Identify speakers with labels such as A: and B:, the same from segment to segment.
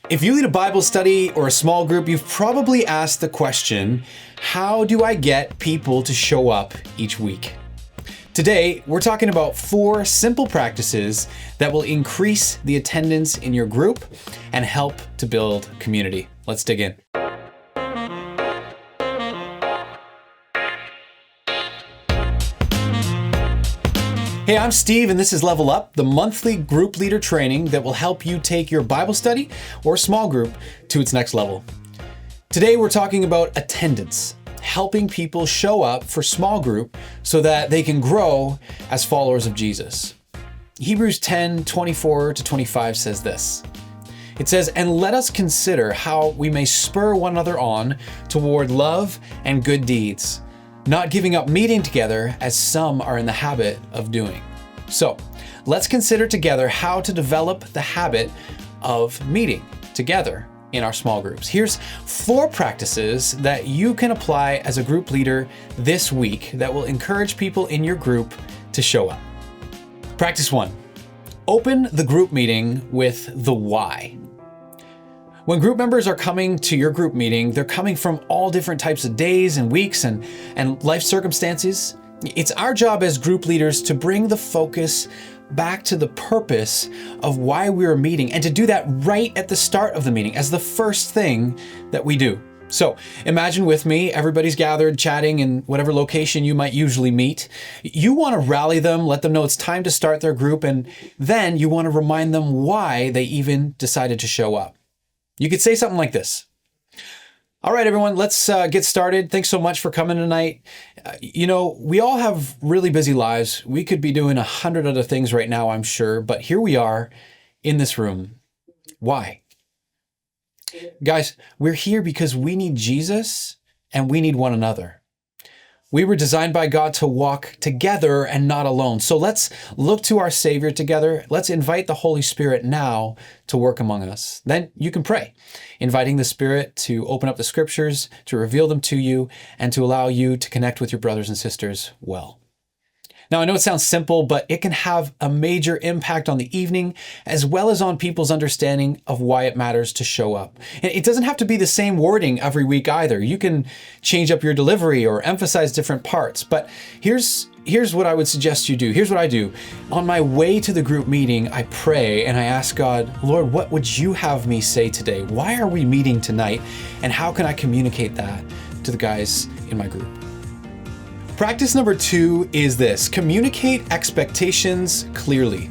A: If you lead a Bible study or a small group, you've probably asked the question, how do I get people to show up each week? Today, we're talking about 4 simple practices that will increase the attendance in your group and help to build community. Let's dig in. Hey, I'm Steve, and this is Level Up, the monthly group leader training that will help you take your Bible study or small group to its next level. Today, we're talking about attendance, helping people show up for small group so that they can grow as followers of Jesus. Hebrews 10:24-25 says this. It says, "And let us consider how we may spur one another on toward love and good deeds, not giving up meeting together as some are in the habit of doing." So let's consider together how to develop the habit of meeting together in our small groups. Here's 4 practices that you can apply as a group leader this week that will encourage people in your group to show up. Practice 1, open the group meeting with the why. When group members are coming to your group meeting, they're coming from all different types of days and weeks and life circumstances. It's our job as group leaders to bring the focus back to the purpose of why we're meeting, and to do that right at the start of the meeting as the first thing that we do. So imagine with me, everybody's gathered, chatting in whatever location you might usually meet. You want to rally them, let them know it's time to start their group, and then you want to remind them why they even decided to show up. You could say something like this. All right, everyone, let's get started. Thanks so much for coming tonight. We all have really busy lives. We could be doing 100 other things right now, I'm sure, but here we are in this room. Why? Guys, we're here because we need Jesus and we need one another. We were designed by God to walk together and not alone. So let's look to our Savior together. Let's invite the Holy Spirit now to work among us. Then you can pray, inviting the Spirit to open up the scriptures, to reveal them to you, and to allow you to connect with your brothers and sisters well. Now, I know it sounds simple, but it can have a major impact on the evening, as well as on people's understanding of why it matters to show up. And it doesn't have to be the same wording every week either. You can change up your delivery or emphasize different parts. But here's what I would suggest you do. Here's what I do. On my way to the group meeting, I pray and I ask God, Lord, what would you have me say today? Why are we meeting tonight? And how can I communicate that to the guys in my group? Practice number 2 is this: communicate expectations clearly.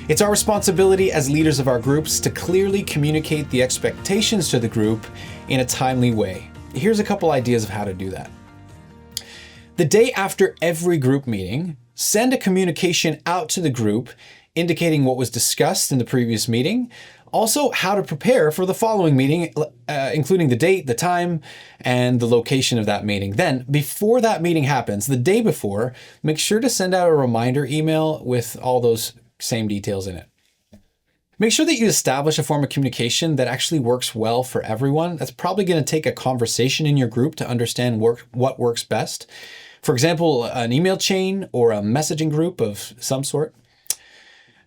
A: It's our responsibility as leaders of our groups to clearly communicate the expectations to the group in a timely way. Here's a couple ideas of how to do that. The day after every group meeting, send a communication out to the group indicating what was discussed in the previous meeting, also how to prepare for the following meeting, including the date, the time, and the location of that meeting. Then, before that meeting happens, the day before, make sure to send out a reminder email with all those same details in it. Make sure that you establish a form of communication that actually works well for everyone. That's probably going to take a conversation in your group to understand what works best. For example, an email chain or a messaging group of some sort.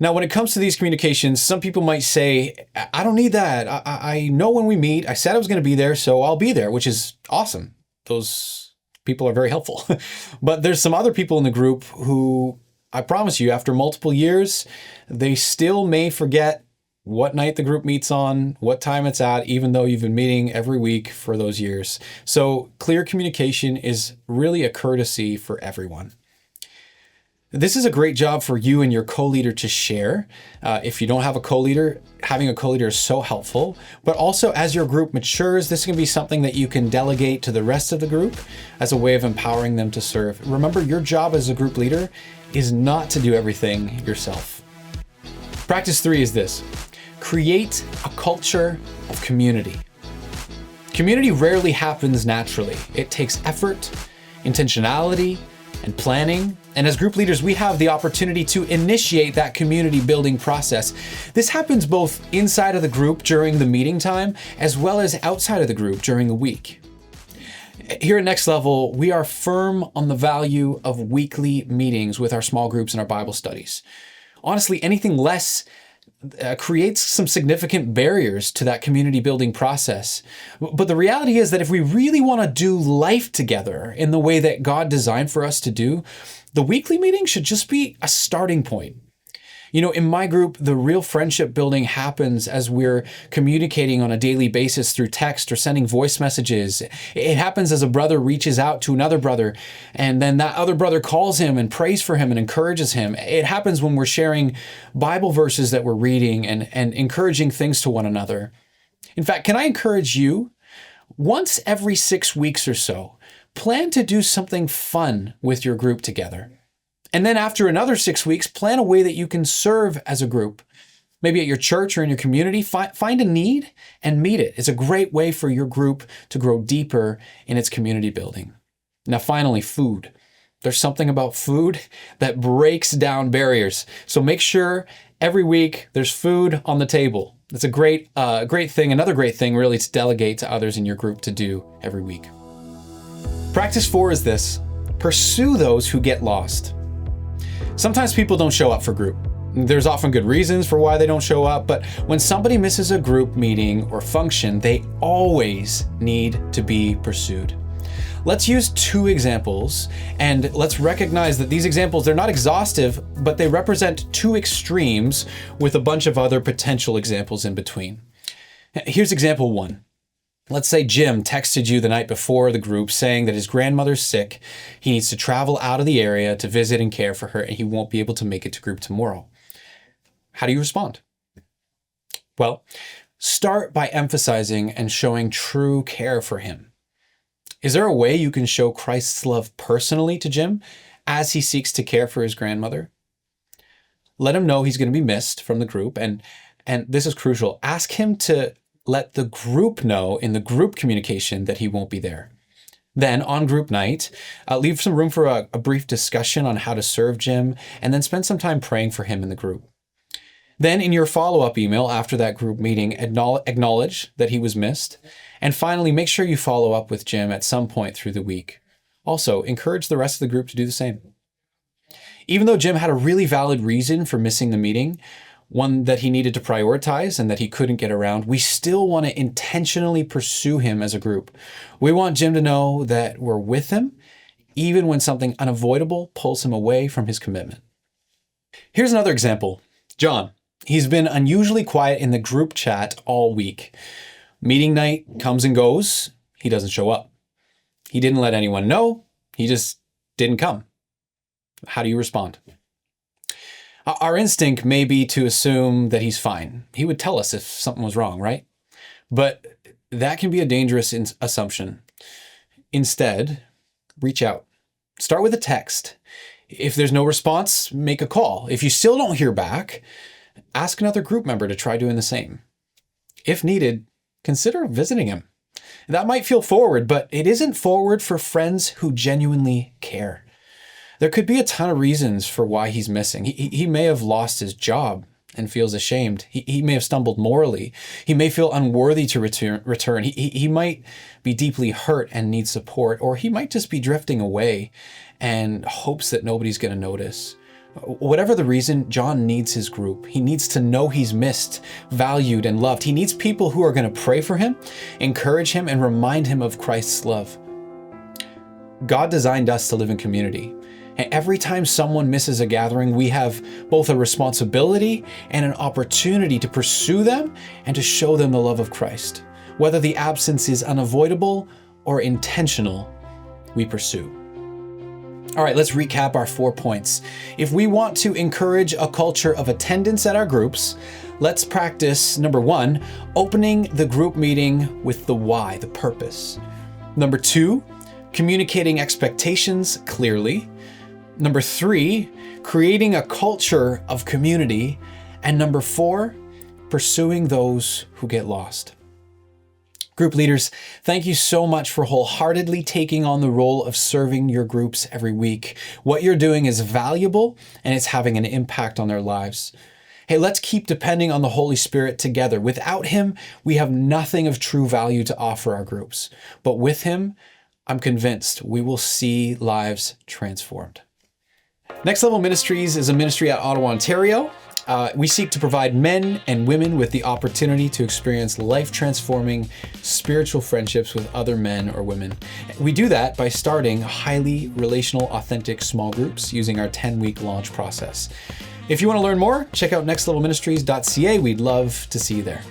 A: Now, when it comes to these communications, some people might say, I don't need that. I know when we meet, I said I was going to be there, so I'll be there, which is awesome. Those people are very helpful. But there's some other people in the group who, I promise you, after multiple years, they still may forget what night the group meets on, what time it's at, even though you've been meeting every week for those years. So clear communication is really a courtesy for everyone. This is a great job for you and your co-leader to share. If you don't have a co-leader, having a co-leader is so helpful. But also, as your group matures, this can be something that you can delegate to the rest of the group as a way of empowering them to serve. Remember, your job as a group leader is not to do everything yourself. Practice 3 is this: create a culture of community. Community rarely happens naturally. It takes effort, intentionality, and planning. And as group leaders, we have the opportunity to initiate that community building process. This happens both inside of the group during the meeting time, as well as outside of the group during the week. Here at Nextlevel, we are firm on the value of weekly meetings with our small groups and our Bible studies. Honestly, anything less creates some significant barriers to that community building process. But the reality is that if we really want to do life together in the way that God designed for us to do, the weekly meeting should just be a starting point. You know, in my group, the real friendship building happens as we're communicating on a daily basis through text or sending voice messages. It happens as a brother reaches out to another brother, and then that other brother calls him and prays for him and encourages him. It happens when we're sharing Bible verses that we're reading and encouraging things to one another. In fact, can I encourage you, once every 6 weeks or so, plan to do something fun with your group together. And then after another 6 weeks, plan a way that you can serve as a group. Maybe at your church or in your community, find a need and meet it. It's a great way for your group to grow deeper in its community building. Now, finally, food. There's something about food that breaks down barriers. So make sure every week there's food on the table. It's a great thing, another great thing really to delegate to others in your group to do every week. Practice 4 is this: pursue those who get lost. Sometimes people don't show up for group. There's often good reasons for why they don't show up, but when somebody misses a group meeting or function, they always need to be pursued. Let's use 2 examples, and let's recognize that these examples, they're not exhaustive, but they represent 2 extremes with a bunch of other potential examples in between. Here's example 1. Let's say Jim texted you the night before the group saying that his grandmother's sick, he needs to travel out of the area to visit and care for her, and he won't be able to make it to group tomorrow. How do you respond? Well, start by emphasizing and showing true care for him. Is there a way you can show Christ's love personally to Jim as he seeks to care for his grandmother? Let him know he's going to be missed from the group, and this is crucial. Ask him to let the group know in the group communication that he won't be there. Then on group night, leave some room for a brief discussion on how to serve Jim, and then spend some time praying for him in the group. Then in your follow-up email after that group meeting, acknowledge that he was missed. And finally, make sure you follow up with Jim at some point through the week. Also, encourage the rest of the group to do the same. Even though Jim had a really valid reason for missing the meeting, one that he needed to prioritize and that he couldn't get around, we still want to intentionally pursue him as a group. We want Jim to know that we're with him, even when something unavoidable pulls him away from his commitment. Here's another example. John. He's been unusually quiet in the group chat all week. Meeting night comes and goes. He doesn't show up. He didn't let anyone know. He just didn't come. How do you respond? Our instinct may be to assume that he's fine. He would tell us if something was wrong, right? But that can be a dangerous assumption. Instead, reach out. Start with a text. If there's no response, make a call. If you still don't hear back, ask another group member to try doing the same. If needed, consider visiting him. That might feel forward, but it isn't forward for friends who genuinely care. There could be a ton of reasons for why he's missing. He may have lost his job and feels ashamed. He may have stumbled morally. He may feel unworthy to return. He might be deeply hurt and need support, or he might just be drifting away and hopes that nobody's going to notice. Whatever the reason, John needs his group. He needs to know he's missed, valued, and loved. He needs people who are going to pray for him, encourage him, and remind him of Christ's love. God designed us to live in community. And every time someone misses a gathering, we have both a responsibility and an opportunity to pursue them and to show them the love of Christ. Whether the absence is unavoidable or intentional, we pursue. All right, let's recap our 4 points. If we want to encourage a culture of attendance at our groups, let's practice, number 1, opening the group meeting with the why, the purpose. Number 2, communicating expectations clearly. Number 3, creating a culture of community. And number 4, pursuing those who get lost. Group leaders, thank you so much for wholeheartedly taking on the role of serving your groups every week. What you're doing is valuable and it's having an impact on their lives. Hey, let's keep depending on the Holy Spirit together. Without Him, we have nothing of true value to offer our groups. But with Him, I'm convinced we will see lives transformed. Nextlevel Ministries is a ministry at Ottawa, Ontario. We seek to provide men and women with the opportunity to experience life-transforming spiritual friendships with other men or women. We do that by starting highly relational, authentic small groups using our 10-week launch process. If you want to learn more, check out nextlevelministries.ca. We'd love to see you there.